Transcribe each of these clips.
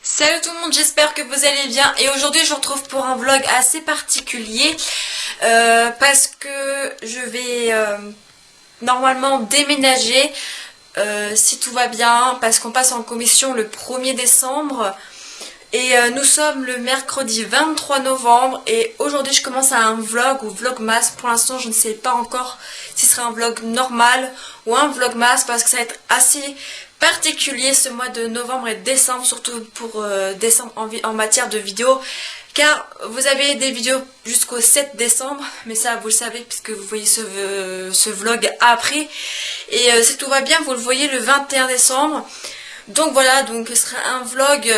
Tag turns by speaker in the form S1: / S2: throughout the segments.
S1: Salut tout le monde, j'espère que vous allez bien et aujourd'hui je vous retrouve pour un vlog assez particulier parce que je vais normalement déménager si tout va bien, parce qu'on passe en commission le 1er décembre et nous sommes le mercredi 23 novembre et aujourd'hui je commence à un vlog ou vlogmas. Pour l'instant je ne sais pas encore si ce sera un vlog normal ou un vlogmas parce que ça va être assez particulier ce mois de novembre et décembre, surtout pour décembre en matière de vidéos, car vous avez des vidéos jusqu'au 7 décembre, mais ça vous le savez puisque vous voyez ce vlog après, et si tout va bien vous le voyez le 21 décembre. Donc voilà, donc ce sera un vlog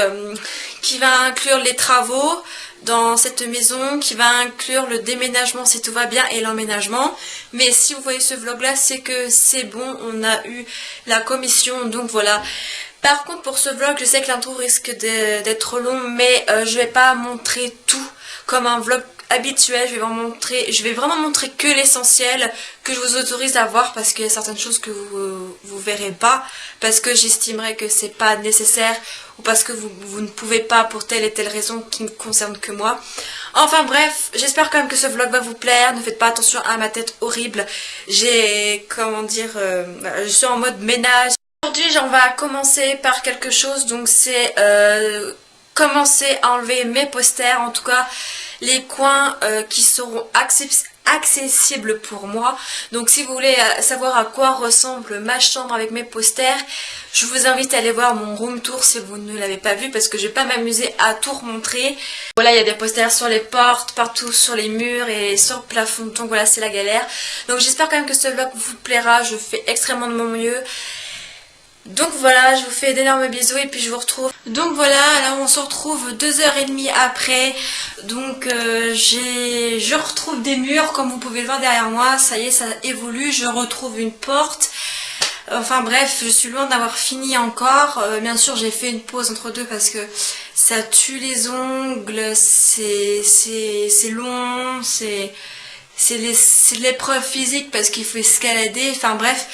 S1: qui va inclure les travaux dans cette maison, qui va inclure le déménagement si tout va bien et l'emménagement. Mais si vous voyez ce vlog là, c'est que c'est bon, on a eu la commission, donc voilà. Par contre pour ce vlog, je sais que l'intro risque d'être long, mais je vais pas montrer tout comme un vlog habituel. Je vais vraiment montrer que l'essentiel que je vous autorise à voir, parce qu'il y a certaines choses que vous verrez pas, parce que j'estimerais que c'est pas nécessaire ou parce que vous ne pouvez pas pour telle et telle raison qui ne concerne que moi. Enfin bref, j'espère quand même que ce vlog va vous plaire. Ne faites pas attention à ma tête horrible. J'ai, comment dire, je suis en mode ménage. Aujourd'hui on va commencer par quelque chose, donc c'est commencer à enlever mes posters, en tout cas les coins qui seront accessibles pour moi. Donc si vous voulez savoir à quoi ressemble ma chambre avec mes posters, je vous invite à aller voir mon room tour si vous ne l'avez pas vu, parce que je vais pas m'amuser à tout remontrer. Voilà, il y a des posters sur les portes, partout sur les murs et sur le plafond, donc voilà, c'est la galère. Donc j'espère quand même que ce vlog vous plaira, je fais extrêmement de mon mieux. Donc voilà, je vous fais d'énormes bisous et puis je vous retrouve. Donc voilà, là on se retrouve 2h30 après. Donc je retrouve des murs comme vous pouvez le voir derrière moi. Ça y est, ça évolue, je retrouve une porte. Enfin bref, je suis loin d'avoir fini encore. Bien sûr j'ai fait une pause entre deux parce que ça tue les ongles, c'est long, c'est de l'épreuve physique parce qu'il faut escalader. Enfin bref.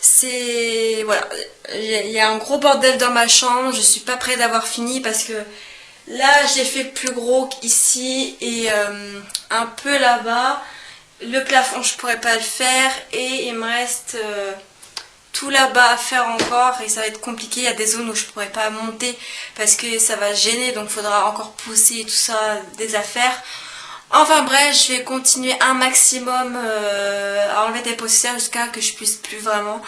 S1: C'est voilà, il y a un gros bordel dans ma chambre, je suis pas près d'avoir fini parce que là j'ai fait plus gros ici et un peu là-bas. Le plafond je pourrais pas le faire et il me reste tout là-bas à faire encore et ça va être compliqué. Il y a des zones où je pourrais pas monter parce que ça va gêner, donc il faudra encore pousser tout ça, des affaires. Enfin bref, je vais continuer un maximum à enlever des posters jusqu'à que je puisse plus vraiment.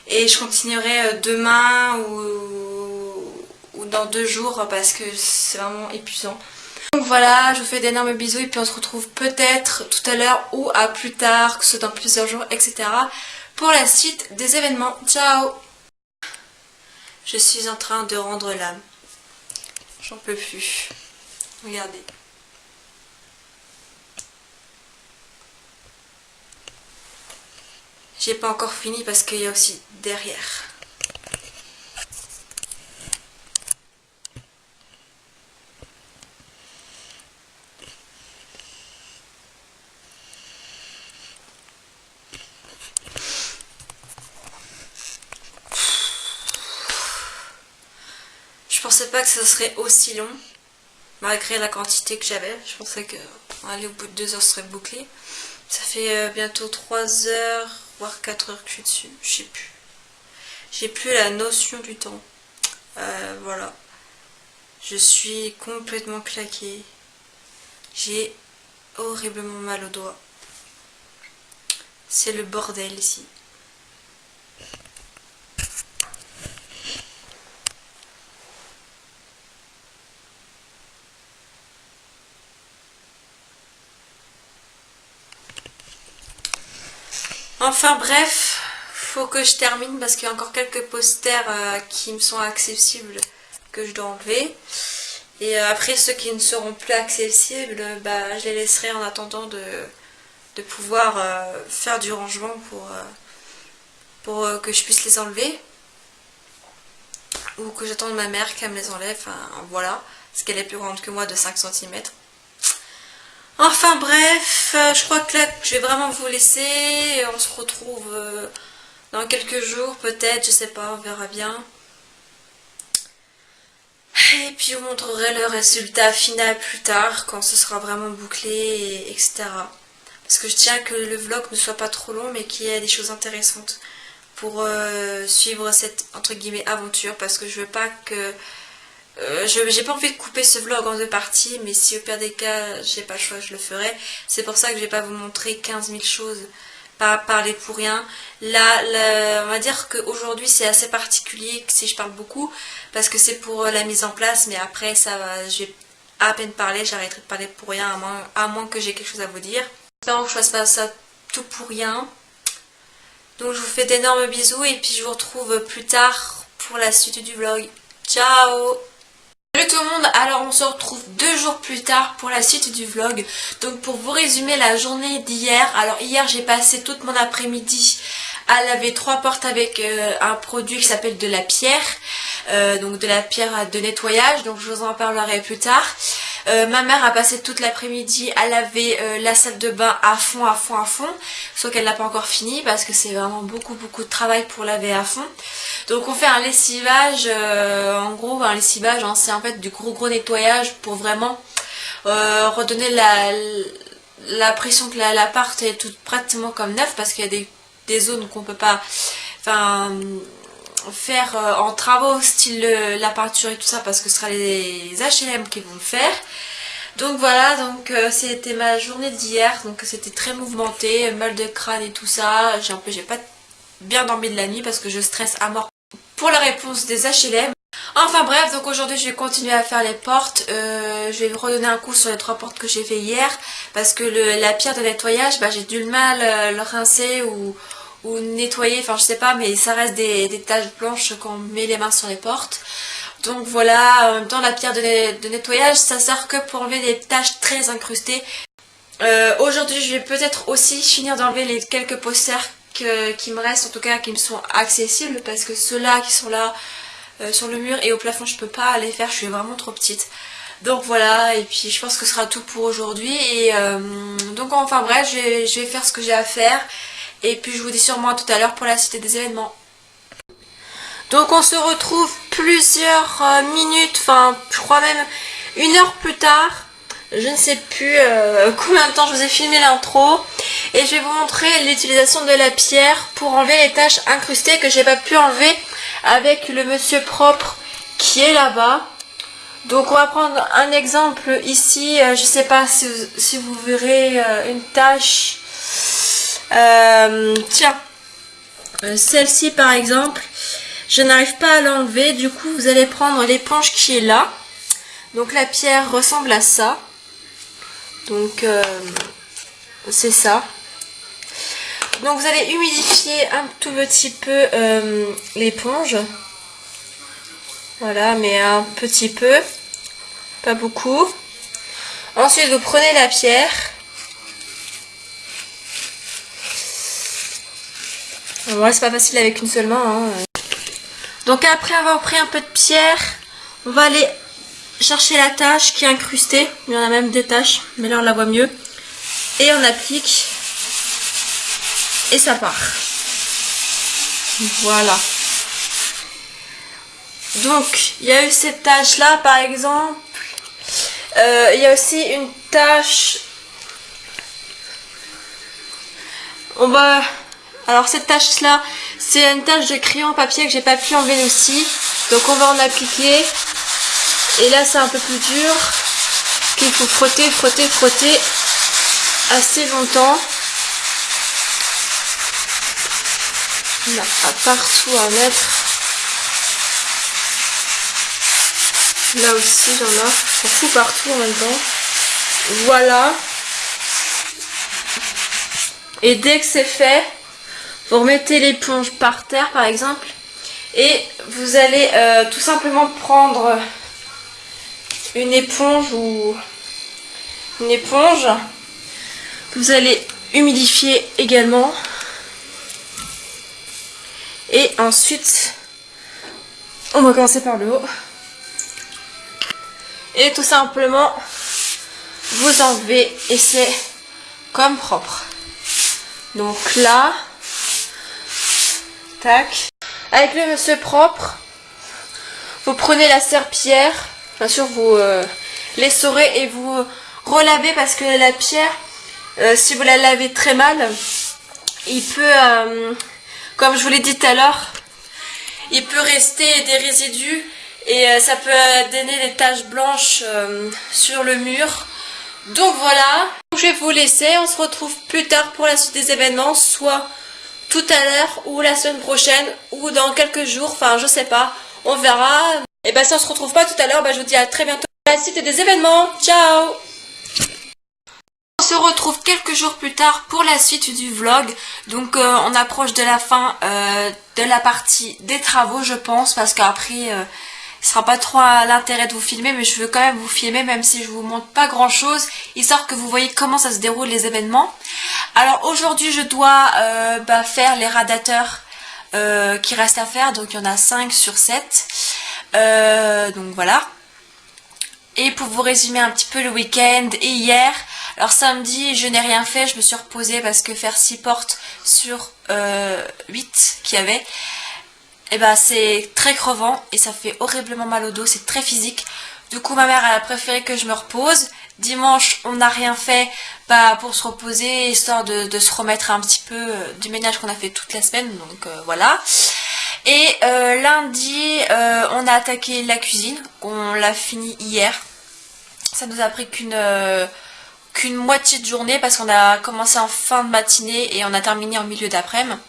S1: Et je continuerai demain ou dans 2 jours parce que c'est vraiment épuisant. Donc voilà, je vous fais d'énormes bisous et puis on se retrouve peut-être tout à l'heure ou à plus tard, que ce soit dans plusieurs jours, etc. pour la suite des événements. Ciao! Je suis en train de rendre l'âme. J'en peux plus. Regardez. J'ai pas encore fini parce qu'il y a aussi derrière. Je pensais pas que ce serait aussi long, malgré la quantité que j'avais. Je pensais que aller au bout de 2 heures ce serait bouclé. Ça fait bientôt 3 heures, voire 4 heures que je suis dessus, je sais plus. J'ai plus la notion du temps. Voilà. Je suis complètement claquée. J'ai horriblement mal aux doigts. C'est le bordel ici. Enfin bref, faut que je termine parce qu'il y a encore quelques posters qui me sont accessibles que je dois enlever. Et après ceux qui ne seront plus accessibles, bah, je les laisserai en attendant de pouvoir faire du rangement pour que je puisse les enlever. Ou que j'attende ma mère qu'elle me les enlève, enfin voilà, parce qu'elle est plus grande que moi de 5 cm. Enfin bref, je crois que là je vais vraiment vous laisser. On se retrouve dans quelques jours peut-être, je sais pas, on verra bien. Et puis je vous montrerai le résultat final plus tard, quand ce sera vraiment bouclé, etc. Parce que je tiens que le vlog ne soit pas trop long, mais qu'il y ait des choses intéressantes pour suivre cette entre guillemets aventure. Parce que je veux pas que... j'ai pas envie de couper ce vlog en deux parties, mais si au pire des cas j'ai pas le choix, je le ferai. C'est pour ça que je vais pas vous montrer 15 000 choses, pas parler pour rien. Là, on va dire qu'aujourd'hui c'est assez particulier si je parle beaucoup, parce que c'est pour la mise en place, mais après ça va, je vais à peine parler, j'arrêterai de parler pour rien, à moins que j'ai quelque chose à vous dire. J'espère que je fasse pas ça tout pour rien. Donc je vous fais d'énormes bisous et puis je vous retrouve plus tard pour la suite du vlog. Ciao! Salut tout le monde, alors on se retrouve 2 jours plus tard pour la suite du vlog. Donc pour vous résumer la journée d'hier, alors hier j'ai passé toute mon après-midi à laver 3 portes avec un produit qui s'appelle de la pierre, donc de la pierre de nettoyage, donc je vous en parlerai plus tard. Ma mère a passé toute l'après-midi à laver la salle de bain à fond, sauf qu'elle n'a pas encore fini parce que c'est vraiment beaucoup de travail pour laver à fond. Donc on fait un lessivage, en gros un lessivage, hein, c'est en fait du gros nettoyage pour vraiment redonner la pression que l'appart est tout pratiquement comme neuf, parce qu'il y a des zones qu'on peut pas faire en travaux style la peinture et tout ça, parce que ce sera les HLM qui vont le faire. Donc voilà, donc c'était ma journée d'hier, donc c'était très mouvementé, mal de crâne et tout ça. J'ai pas bien dormi de la nuit parce que je stresse à mort pour la réponse des HLM. Enfin bref, donc aujourd'hui je vais continuer à faire les portes. Je vais redonner un coup sur les 3 portes que j'ai fait hier, parce que la pierre de nettoyage, bah, j'ai du mal le rincer ou nettoyer, enfin je sais pas, mais ça reste des taches blanches quand on met les mains sur les portes. Donc voilà, en même temps la pierre de nettoyage ça sert que pour enlever des taches très incrustées. Aujourd'hui je vais peut-être aussi finir d'enlever les quelques posters qui me restent, en tout cas qui me sont accessibles, parce que ceux-là qui sont là sur le mur et au plafond je peux pas les faire, je suis vraiment trop petite. Donc voilà, et puis je pense que ce sera tout pour aujourd'hui. Et donc enfin bref, je vais faire ce que j'ai à faire. Et puis je vous dis sûrement à tout à l'heure pour la suite des événements. Donc on se retrouve plusieurs minutes, enfin je crois même 1 heure plus tard. Je ne sais plus combien de temps je vous ai filmé l'intro. Et je vais vous montrer l'utilisation de la pierre pour enlever les taches incrustées que j'ai pas pu enlever avec le monsieur propre qui est là-bas. Donc on va prendre un exemple ici. Je sais pas si vous verrez une tache. Tiens, celle-ci par exemple, je n'arrive pas à l'enlever. Du coup vous allez prendre l'éponge qui est là. Donc la pierre ressemble à ça. Donc c'est ça. Donc vous allez humidifier un tout petit peu l'éponge. Voilà, mais un petit peu, pas beaucoup. Ensuite vous prenez la pierre. Bon, c'est pas facile avec une seule main, hein. Donc après avoir pris un peu de pierre, on va aller chercher la tache qui est incrustée. Il y en a même 2 taches, mais là on la voit mieux. Et on applique. Et ça part. Voilà. Donc il y a eu cette tache là par exemple. Il y a aussi une tache. Alors cette tache là, c'est une tache de crayon à papier que j'ai pas pu enlever aussi. Donc on va en appliquer. Et là c'est un peu plus dur, qu'il faut frotter assez longtemps. On n'a pas partout à mettre. Là aussi j'en ai. On fout partout en même temps. Voilà. Et dès que c'est fait, vous remettez l'éponge par terre par exemple. Et vous allez tout simplement prendre une éponge que vous allez humidifier également. Et ensuite, on va commencer par le haut. Et tout simplement, vous vous enlevez et c'est comme propre. Donc là, tac. Avec le monsieur propre, vous prenez la serpillière, bien sûr vous l'essorez et vous relavez parce que la pierre, si vous la lavez très mal, il peut, comme je vous l'ai dit tout à l'heure, il peut rester des résidus et ça peut donner des taches blanches sur le mur. Donc voilà, je vais vous laisser, on se retrouve plus tard pour la suite des événements, soit tout à l'heure ou la semaine prochaine ou dans quelques jours, enfin je sais pas, on verra. Et ben si on se retrouve pas tout à l'heure, je vous dis à très bientôt pour la suite des événements. Ciao! On se retrouve quelques jours plus tard pour la suite du vlog. Donc on approche de la fin de la partie des travaux je pense, parce qu'après ce sera pas trop l'intérêt de vous filmer, mais je veux quand même vous filmer même si je vous montre pas grand chose, histoire que vous voyez comment ça se déroule les événements. Alors aujourd'hui je dois faire les radiateurs qui restent à faire, donc il y en a 5 sur 7. Donc voilà. Et pour vous résumer un petit peu le week-end et hier, alors samedi je n'ai rien fait, je me suis reposée parce que faire 6 portes sur 8 qu'il y avait, et c'est très crevant et ça fait horriblement mal au dos, c'est très physique. Du coup ma mère elle a préféré que je me repose. Dimanche on n'a rien fait pour se reposer, histoire de se remettre un petit peu du ménage qu'on a fait toute la semaine, donc voilà. Et lundi on a attaqué la cuisine, on l'a fini hier. Ça nous a pris qu'une moitié de journée parce qu'on a commencé en fin de matinée et on a terminé en milieu d'après-midi.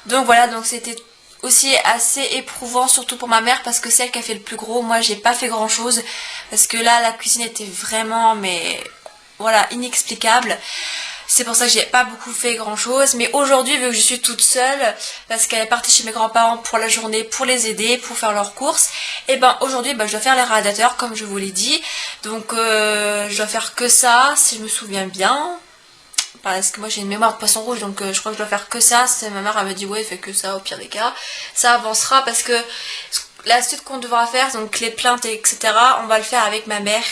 S1: Donc voilà, donc c'était aussi assez éprouvant, surtout pour ma mère parce que c'est elle qui a fait le plus gros. Moi j'ai pas fait grand chose parce que là la cuisine était vraiment voilà inexplicable. C'est pour ça que j'ai pas beaucoup fait grand chose. Mais aujourd'hui, vu que je suis toute seule, parce qu'elle est partie chez mes grands-parents pour la journée, pour les aider, pour faire leurs courses, et aujourd'hui je dois faire les radiateurs comme je vous l'ai dit. Donc je dois faire que ça, si je me souviens bien. Parce que moi j'ai une mémoire de poisson rouge, donc je crois que je dois faire que ça. Ma mère elle me dit ouais fais que ça au pire des cas. Ça avancera parce que la suite qu'on devra faire, donc les plaintes etc, on va le faire avec ma mère.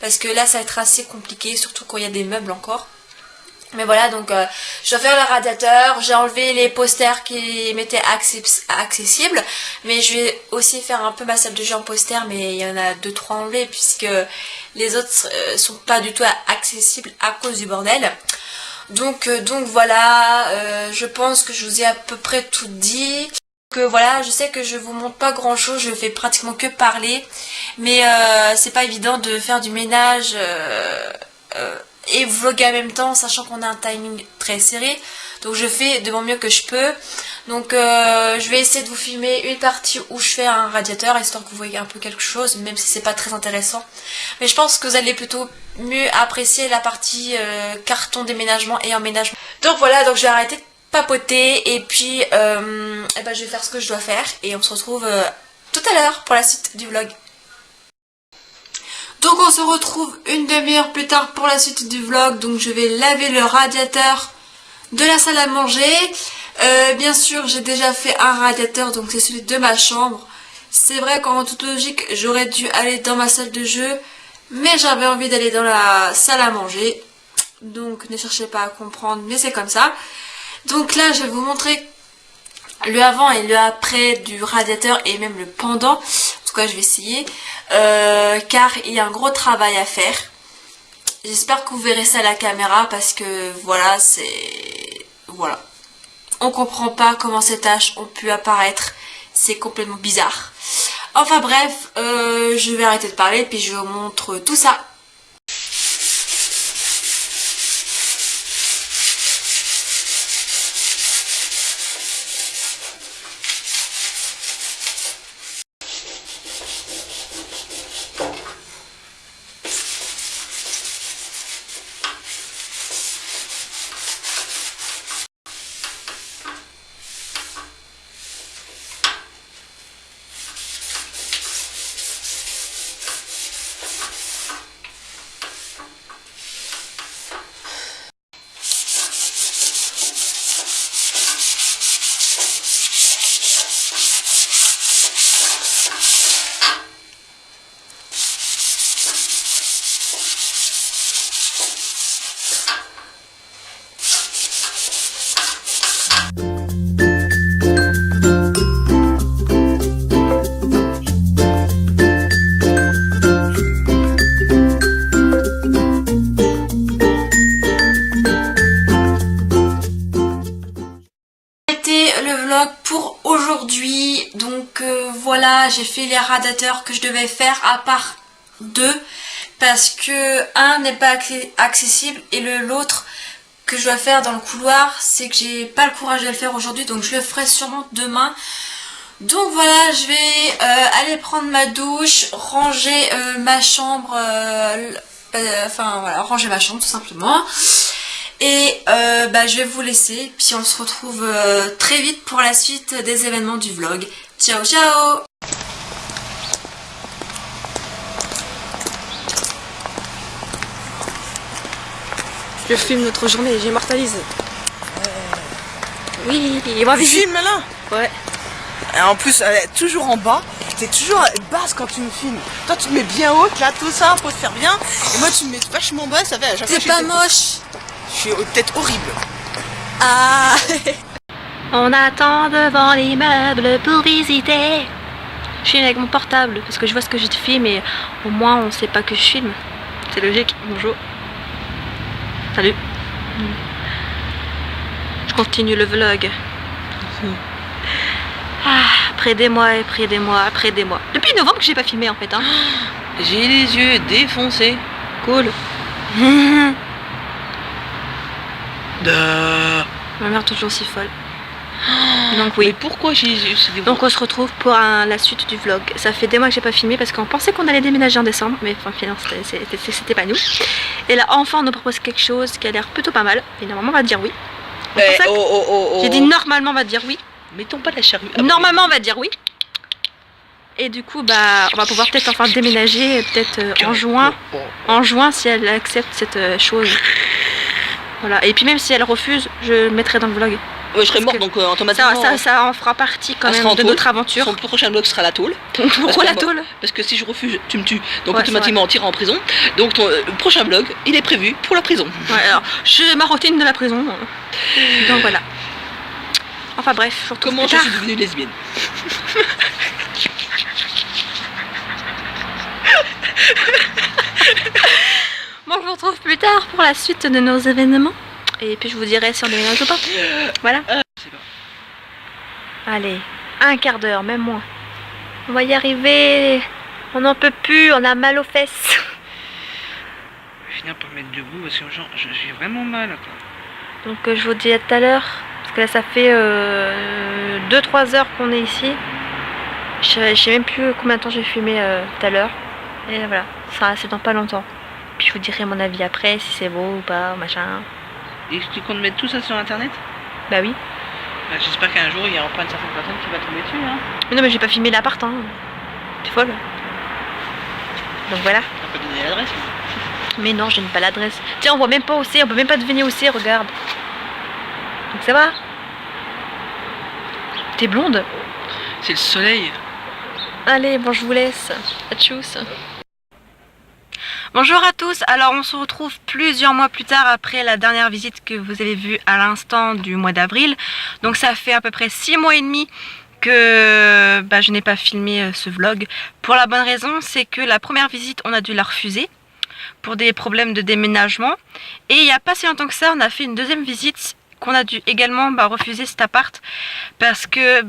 S1: Parce que là ça va être assez compliqué, surtout quand il y a des meubles encore. Mais voilà, donc je dois faire le radiateur, j'ai enlevé les posters qui m'étaient accessibles, mais je vais aussi faire un peu ma salle de jeu en poster, mais il y en a 2-3 enlevés puisque les autres sont pas du tout accessibles à cause du bordel. Donc voilà, je pense que je vous ai à peu près tout dit. Donc voilà, je sais que je vous montre pas grand chose, je fais pratiquement que parler, mais c'est pas évident de faire du ménage et vlogger en même temps, sachant qu'on a un timing très serré. Donc je fais de mon mieux que je peux. Donc je vais essayer de vous filmer une partie où je fais un radiateur, histoire que vous voyez un peu quelque chose, même si c'est pas très intéressant. Mais je pense que vous allez plutôt mieux apprécier la partie carton déménagement et emménagement. Donc voilà, donc je vais arrêter de papoter et puis je vais faire ce que je dois faire. Et on se retrouve tout à l'heure pour la suite du vlog. Donc on se retrouve une demi-heure plus tard pour la suite du vlog. Donc je vais laver le radiateur de la salle à manger. Bien sûr j'ai déjà fait un radiateur, donc c'est celui de ma chambre. C'est vrai qu'en toute logique j'aurais dû aller dans ma salle de jeu, mais j'avais envie d'aller dans la salle à manger. Donc ne cherchez pas à comprendre, mais c'est comme ça. Donc là je vais vous montrer le avant et le après du radiateur et même le pendant. En tout cas je vais essayer car il y a un gros travail à faire. J'espère que vous verrez ça à la caméra parce que voilà, voilà, on comprend pas comment ces taches ont pu apparaître, c'est complètement bizarre. Enfin bref, je vais arrêter de parler puis je vous montre tout ça. j'ai fait les radiateurs que je devais faire à part 2 parce que un n'est pas accessible et l'autre que je dois faire dans le couloir, c'est que j'ai pas le courage de le faire aujourd'hui, donc je le ferai sûrement demain. Donc voilà, je vais aller prendre ma douche, ranger ma chambre, enfin voilà, ranger ma chambre tout simplement. Et je vais vous laisser, puis on se retrouve très vite pour la suite des événements du vlog. Ciao ciao!
S2: Je filme notre journée, j'immortalise. Oui, il va visiter.
S3: Tu filmes là?
S2: Ouais.
S3: Et en plus, elle est toujours en bas. T'es toujours basse quand tu me filmes. Toi, tu te mets bien haute là, tout ça, pour te faire bien. Et moi, tu me mets vachement basse. Ça fait à chaque fois.
S1: T'es pas moche.
S3: Je suis peut-être horrible.
S1: Ah.
S2: On attend devant l'immeuble pour visiter. Je filme avec mon portable parce que je vois ce que je te filme et au moins on sait pas que je filme. C'est logique. Bonjour. Salut. Je continue le vlog. Après des mois et après des mois, après des mois. Depuis novembre que j'ai pas filmé en fait. Hein.
S3: J'ai les yeux défoncés.
S2: Cool. Ma mère toujours si folle. Donc oui.
S3: Mais pourquoi j'ai...
S2: Donc on se retrouve pour la suite du vlog. Ça fait des mois que j'ai pas filmé parce qu'on pensait qu'on allait déménager en décembre, mais enfin finalement c'était pas nous. Et là enfin on nous propose quelque chose qui a l'air plutôt pas mal. Et normalement on va dire oui. J'ai dit normalement on va dire oui.
S3: Mettons pas la charrue.
S2: Normalement on va dire oui. Et du coup on va pouvoir peut-être enfin déménager peut-être en juin. En juin si elle accepte cette chose. Voilà. Et puis même si elle refuse, je mettrai dans le vlog.
S3: Ouais, je serais morte donc automatiquement.
S2: Ça en fera partie quand même de notre aventure.
S3: Son prochain vlog sera la tôle.
S2: Pourquoi la tôle?
S3: Parce que si je refuse, tu me tues. Donc automatiquement on tire en prison. Donc ton prochain vlog, il est prévu pour la prison.
S2: Ouais, alors je ma routine de la prison. Donc voilà. Enfin bref,
S3: comment je suis devenue lesbienne?
S2: Bon, je vous retrouve plus tard pour la suite de nos événements. Et puis je vous dirai si on déménage ou pas. Voilà. Allez, un quart d'heure, même moins. On va y arriver. On n'en peut plus, on a mal aux fesses.
S3: Je vais finir par me mettre debout parce que j'ai vraiment mal.
S2: Donc je vous dis à tout à l'heure. Parce que là ça fait 2-3 heures qu'on est ici. Je sais même plus combien de temps j'ai filmé tout à l'heure. Et voilà, ça c'est dans pas longtemps. Puis je vous dirai mon avis après, si c'est beau ou pas, machin.
S3: Et tu comptes mettre tout ça sur internet?
S2: Bah oui.
S3: Bah, j'espère qu'un jour il y aura pas une certaine personne qui va tomber dessus. Hein.
S2: Mais non mais j'ai pas filmé l'appart, hein. T'es folle. Donc voilà.
S3: T'as pas donné l'adresse?
S2: Mais non, je n'ai pas l'adresse. Tiens, on voit même pas où c'est, on peut même pas deviner où c'est, regarde. Donc ça va? T'es blonde?
S3: C'est le soleil.
S2: Allez, bon je vous laisse. À tchuss. Bonjour à tous, alors on se retrouve plusieurs mois plus tard après la dernière visite que vous avez vue à l'instant du mois d'avril. Donc ça fait à peu près 6 mois et demi que je n'ai pas filmé ce vlog. Pour la bonne raison, c'est que la première visite on a dû la refuser pour des problèmes de déménagement. Et il n'y a pas si longtemps que ça, on a fait une deuxième visite qu'on a dû également refuser cet appart parce que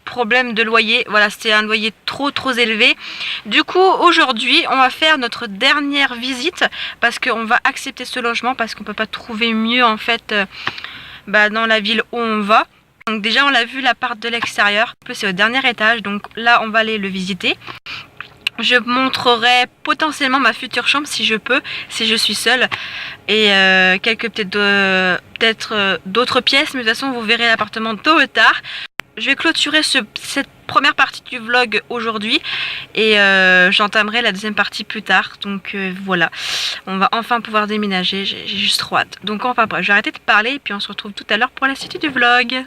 S2: problème de loyer, voilà, c'était un loyer trop élevé. Du coup aujourd'hui on va faire notre dernière visite parce qu'on va accepter ce logement parce qu'on peut pas trouver mieux en fait dans la ville où on va. Donc déjà on l'a vu l'appart de l'extérieur, c'est au dernier étage, donc là on va aller le visiter. Je montrerai potentiellement ma future chambre si je peux, si je suis seule. Et quelques peut-être d'autres pièces, mais de toute façon vous verrez l'appartement tôt ou tard. Je vais clôturer cette première partie du vlog aujourd'hui et j'entamerai la deuxième partie plus tard. Donc voilà, on va enfin pouvoir déménager, j'ai juste trop hâte. Donc enfin bref, je vais arrêter de parler et puis on se retrouve tout à l'heure pour la suite du vlog.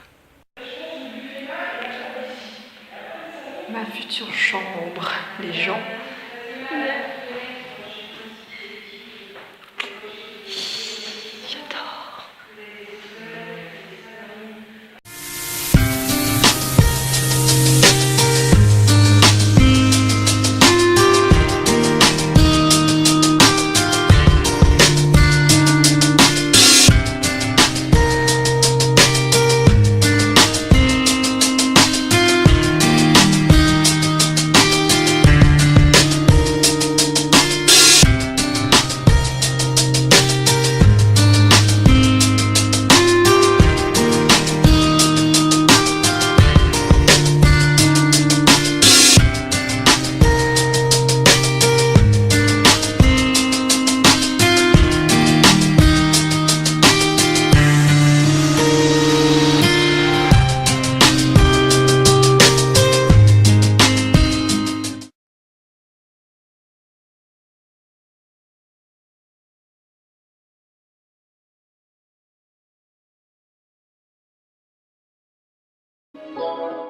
S2: Ma future chambre, les gens. J'adore.
S4: Thank you.